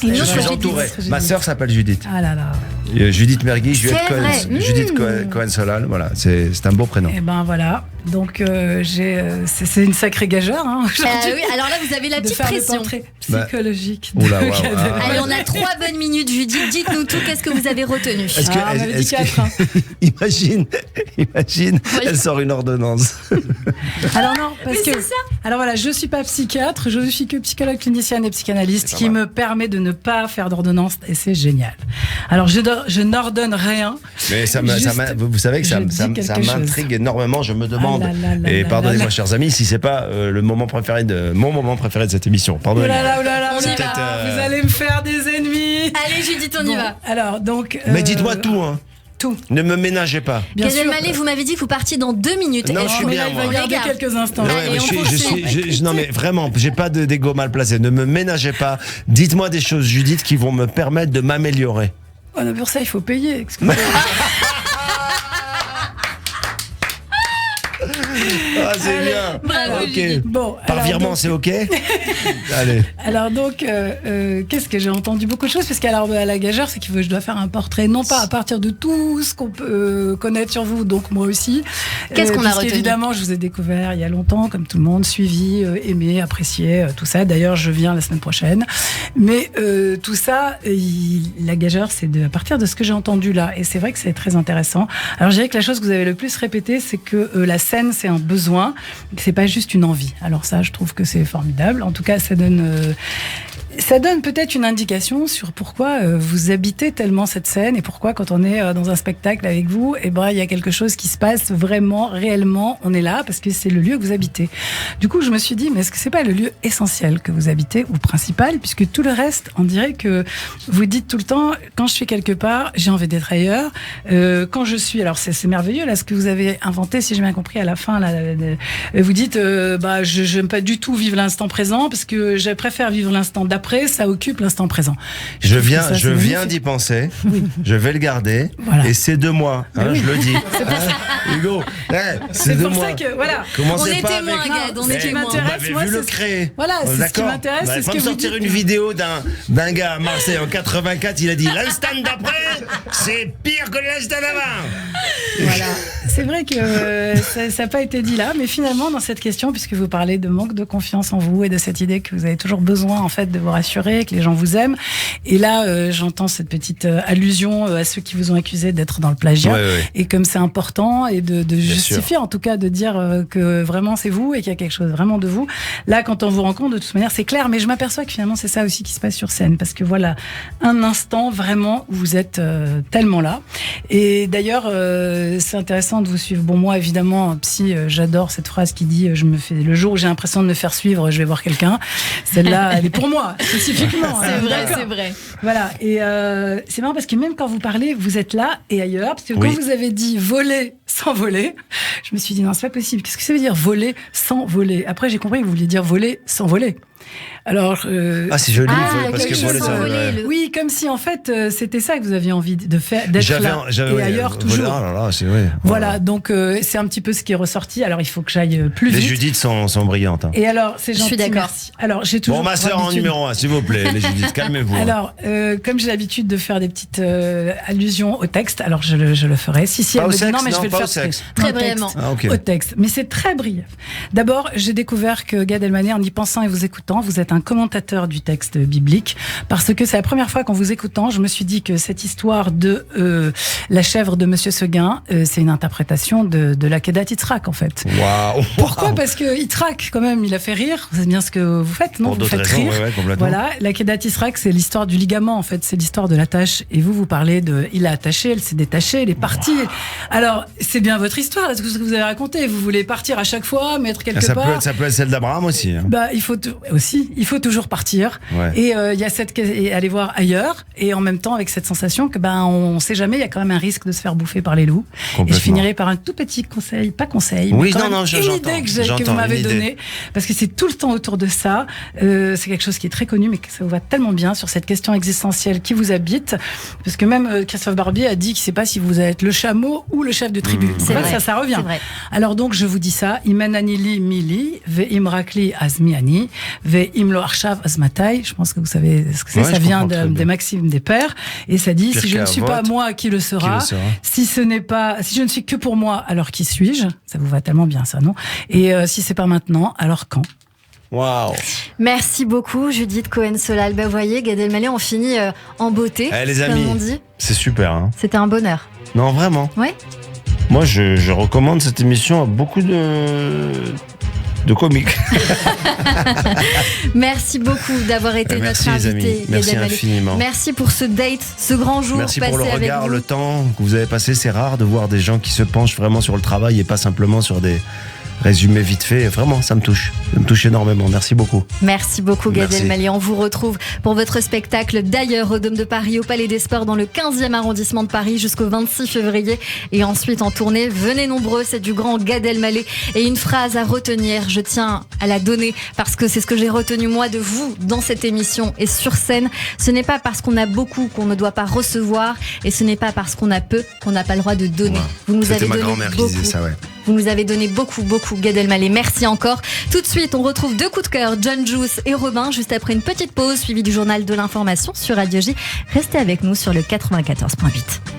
Je suis entouré. Ma sœur s'appelle Judith. Ah là là. Judith Mergui, Judith C'est vrai. Cohen-Solal. Voilà, c'est un beau prénom. Et ben voilà. Donc c'est une sacrée gageure. Hein, Oui, alors là, vous avez la de petite faire le pression. portrait psychologique. Oula, de waouh. Gad Elmaleh. Allez, on a 3 bonnes minutes, Judith. Dites-nous tout, qu'est-ce que vous avez retenu? On avait dit 4. Imagine, elle sort une ordonnance. Alors non, parce Mais que c'est ça. alors voilà, je suis pas psychiatre, je suis que psychologue clinicienne et psychanalyste, qui me permet de ne pas faire d'ordonnance, et c'est génial. Alors je n'ordonne rien. Mais Juste, vous savez que ça je dis quelque m'intrigue énormément. Je me demande, là pardonnez-moi, là. chers amis, si c'est pas mon moment préféré de cette émission. Oh Pardonnez-moi. là là, On y va. vous allez me faire des ennemis. Allez, Judith, on y va. Alors donc. Mais dites-moi tout, hein. Tout. Ne me ménagez pas. Bien Gad sûr. Elmaleh, vous m'avez dit que vous partiez dans 2 minutes. Non, je suis Mais bien, là, il moi. va garder Les gars. quelques instants. Ouais, Allez, mais on poursuit. non mais vraiment, j'ai pas d'ego mal placé. Ne me ménagez pas. Dites-moi des choses, Judith, qui vont me permettre de m'améliorer. Oh, non, pour ça, il faut payer. Excusez-moi. Ah, c'est bien. Bravo, Ok. Judith. Bon, Par alors, virement, donc- c'est ok. Allez. Alors donc, qu'est-ce que j'ai entendu beaucoup de choses, parce qu'à la gageure, c'est que je dois faire un portrait, non pas à partir de tout ce qu'on peut connaître sur vous, donc moi aussi. Qu'est-ce qu'on a retenu? Évidemment, je vous ai découvert il y a longtemps, comme tout le monde, suivi, aimé, apprécié, tout ça. D'ailleurs, je viens la semaine prochaine. Mais tout ça, la gageure, c'est à partir de ce que j'ai entendu là, et c'est vrai que c'est très intéressant. Alors, je dirais que la chose que vous avez le plus répétée, c'est que la scène, c'est un besoin, que c'est pas juste une envie. Alors ça, je trouve que c'est formidable. En tout cas, ça donne peut-être une indication sur pourquoi vous habitez tellement cette scène, et pourquoi quand on est dans un spectacle avec vous, il y a quelque chose qui se passe vraiment, réellement, on est là parce que c'est le lieu que vous habitez. Du coup, je me suis dit, mais est-ce que c'est pas le lieu essentiel que vous habitez, ou principal, puisque tout le reste, on dirait que vous dites tout le temps, quand je suis quelque part, j'ai envie d'être ailleurs. Quand je suis, alors c'est merveilleux là ce que vous avez inventé, si j'ai bien compris à la fin là, vous dites, je n'aime pas du tout vivre l'instant présent parce que je préfère vivre l'instant d'après, ça occupe l'instant présent. Je viens d'y penser. Je vais le garder. Voilà. Et c'est de moi. Je le dis. Hugo, c'est de pour moi. ça que voilà. Commencez On est pas témoins, avec. Gad, on ce est qui témoins. Vous m'intéresse, m'avez moi, vu le c'est créer. Voilà, c'est ce qui D'accord. m'intéresse, c'est ce Pas que me vous sortir dites. une vidéo d'un gars à Marseille en 84, il a dit l'instant d'après, c'est pire que l'instant d'avant. Voilà. C'est vrai que ça n'a pas été dit là, mais finalement, dans cette question, puisque vous parlez de manque de confiance en vous et de cette idée que vous avez toujours besoin, en fait, de vous rassurer, que les gens vous aiment. Et là, j'entends cette petite allusion à ceux qui vous ont accusé d'être dans le plagiat. Ouais. Et comme c'est important, et de justifier, en tout cas, de dire que vraiment c'est vous et qu'il y a quelque chose vraiment de vous. Là, quand on vous rencontre, de toute manière, c'est clair, mais je m'aperçois que finalement, c'est ça aussi qui se passe sur scène. Parce que voilà, un instant vraiment où vous êtes tellement là. Et d'ailleurs, c'est intéressant de vous suivre. Bon, moi, évidemment, psy, j'adore cette phrase qui dit le jour où j'ai l'impression de me faire suivre, je vais voir quelqu'un. Celle-là, elle est pour moi, spécifiquement. C'est vrai, D'accord. c'est vrai. Voilà. Et c'est marrant parce que même quand vous parlez, vous êtes là et ailleurs. Parce que Oui. quand vous avez dit voler sans voler, je me suis dit non, c'est pas possible. Qu'est-ce que ça veut dire voler sans voler? Après, j'ai compris que vous vouliez dire voler sans voler. Alors, C'est joli, parce que quelque chose voler, sans ça. voler, ouais. le- oui, comme si en fait c'était ça que vous aviez envie de faire, d'être là et ailleurs toujours. Oh là là, c'est vrai. Voilà, donc c'est un petit peu ce qui est ressorti. Alors il faut que j'aille plus Les vite. Judith sont brillantes. Hein. Et alors c'est gentil. suis d'accord. Merci. Alors j'ai toujours. Bon, ma sœur en l'habitude- numéro 1, s'il vous plaît, les Judith, calmez-vous. hein. Alors, comme j'ai l'habitude de faire des petites allusions au texte, alors je le ferai. Si Pas elle au me dit sexe, non, mais je non, vais le pas faire au sexe. Non, Très au texte. brièvement. Ah, ok. Au texte, mais c'est très brief. D'abord, j'ai découvert que Gad Elmaleh, en y pensant et vous écoutant, vous êtes un commentateur du texte biblique, parce que c'est la première fois qu'en vous écoutant, je me suis dit que cette histoire de la chèvre de Monsieur Seguin, c'est une interprétation de la Kedat Yitzhak, en fait. Waouh. Pourquoi? Parce que Yitzhak, quand même, il a fait rire. C'est bien ce que vous faites, non? Pour Vous d'autres faites raisons, rire. ouais, complètement. Voilà, la Kedat Yitzhak, c'est l'histoire du ligament, en fait, c'est l'histoire de la tâche. Et vous parlez de, il a attaché, elle s'est détachée, elle est partie. Alors, c'est bien votre histoire, là, ce que vous avez raconté. Vous voulez partir à chaque fois, mettre quelque part. Ça peut être celle d'Abraham aussi. Hein. Il faut toujours partir. Ouais. Et il y a et aller voir ailleurs. Et en même temps, avec cette sensation que, on sait jamais, il y a quand même un risque de se faire bouffer par les loups. Et Complètement. je finirai par un tout petit conseil, pas conseil, Oui, mais quand non, même non, une j'entends, idée que vous j'entends, m'avez une idée. donnée. Parce que c'est tout le temps autour de ça. C'est quelque chose qui est très connu, mais que ça vous va tellement bien sur cette question existentielle qui vous habite. Parce que même Christophe Barbier a dit qu'il ne sait pas si vous allez être le chameau ou le chef de tribu. C'est Donc, vrai, ça revient. c'est vrai. Alors donc, je vous dis ça. Imananili mili, ve imrakli azmiani, ve im Guillaume Loarchav Asmatai, je pense que vous savez ce que c'est, Ouais, ça je vient comprends très bien. des maximes des pères, et ça dit, si je ne suis pas vote, moi, qui le sera? Si je ne suis que pour moi, alors qui suis-je? Ça vous va tellement bien, ça, non? Et si c'est pas maintenant, alors quand? Waouh. Merci beaucoup, Judith Cohen-Solal. Vous voyez, Gad Elmaleh, on finit en beauté. Eh, les comme amis, on dit. c'est super. Hein. C'était un bonheur. Non, vraiment. Ouais. Moi, je recommande cette émission à beaucoup de comiques. Merci beaucoup d'avoir été Merci notre les invité, amis, Gad merci Elmaleh. infiniment. Merci pour ce date, ce grand jour Merci passé pour le avec regard, vous. le temps que vous avez passé. C'est rare de voir des gens qui se penchent vraiment sur le travail et pas simplement sur des résumés vite faits. Vraiment, ça me touche. Ça me touche énormément. Merci beaucoup. Merci beaucoup, Gad Merci. Elmaleh. On vous retrouve pour votre spectacle d'ailleurs au Dôme de Paris, au Palais des Sports, dans le 15e arrondissement de Paris jusqu'au 26 février. Et ensuite en tournée. Venez nombreux, c'est du grand Gad Elmaleh. Et une phrase à retenir, je tiens à la donner parce que c'est ce que j'ai retenu moi de vous dans cette émission et sur scène. Ce n'est pas parce qu'on a beaucoup qu'on ne doit pas recevoir, et ce n'est pas parce qu'on a peu qu'on n'a pas le droit de donner. Ouais. Vous nous C'était avez ma donné grand-mère qui beaucoup. disait ça, ouais. Vous nous avez donné beaucoup, Gad Elmaleh. Merci encore. Tout de suite, on retrouve deux coups de cœur, John Juice et Robin, juste après une petite pause suivie du journal de l'information sur Radio J. Restez avec nous sur le 94.8.